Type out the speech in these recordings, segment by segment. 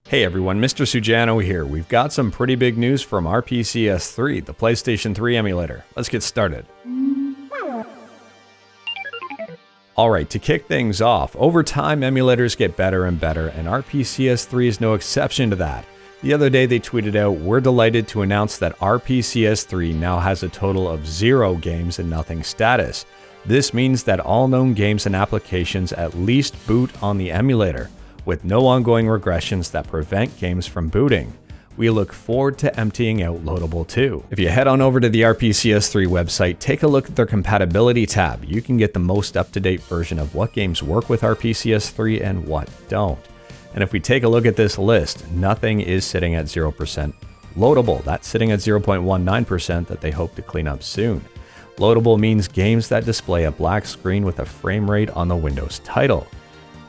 Hey everyone, Mr. Sujano here. We've got some pretty big news from RPCS3, the PlayStation 3 emulator. Let's get started. Alright, to kick things off, over time emulators get better and better, and RPCS3 is no exception to that. The other day they tweeted out, "We're delighted to announce that RPCS3 now has a total of 0 games in nothing status. This means that all known games and applications at least boot on the emulator, with no ongoing regressions that prevent games from booting. We look forward to emptying out Loadable 2. If you head on over to the RPCS3 website, take a look at their Compatibility tab. You can get the most up-to-date version of what games work with RPCS3 and what don't. And if we take a look at this list, nothing is sitting at 0%. Loadable, that's sitting at 0.19% that they hope to clean up soon. Loadable means games that display a black screen with a frame rate on the Windows title.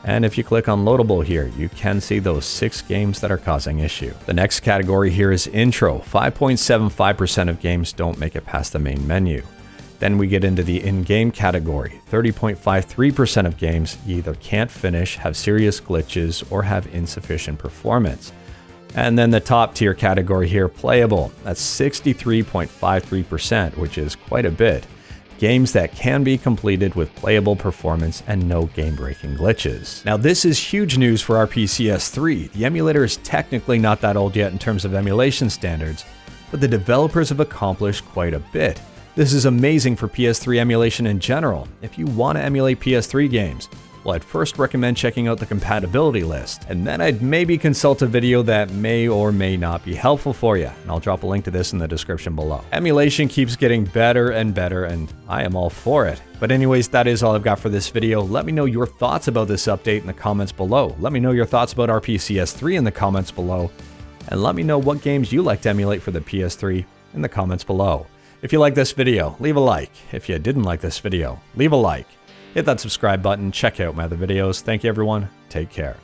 And if you click on Loadable here, you can see those 6 games that are causing issue. The next category here is Intro. 5.75% of games don't make it past the main menu. Then we get into the InGame category. 30.53% of games either can't finish, have serious glitches, or have insufficient performance. And then the top tier category here, Playable. That's 63.53%, which is quite a bit. Games that can be completed with playable performance and no game-breaking glitches. Now this is huge news for RPCS3. The emulator is technically not that old yet in terms of emulation standards, but the developers have accomplished quite a bit. This is amazing for PS3 emulation in general. If you want to emulate PS3 games, well, I'd first recommend checking out the compatibility list, and then I'd maybe consult a video that may or may not be helpful for you, and I'll drop a link to this in the description below. Emulation keeps getting better and better, and I am all for it. But anyways, that is all I've got for this video. Let me know your thoughts about this update in the comments below. Let me know your thoughts about RPCS3 in the comments below, and let me know what games you like to emulate for the PS3 in the comments below. If you like this video, leave a like. If you didn't like this video, leave a like. Hit that subscribe button, check out my other videos. Thank you everyone, take care.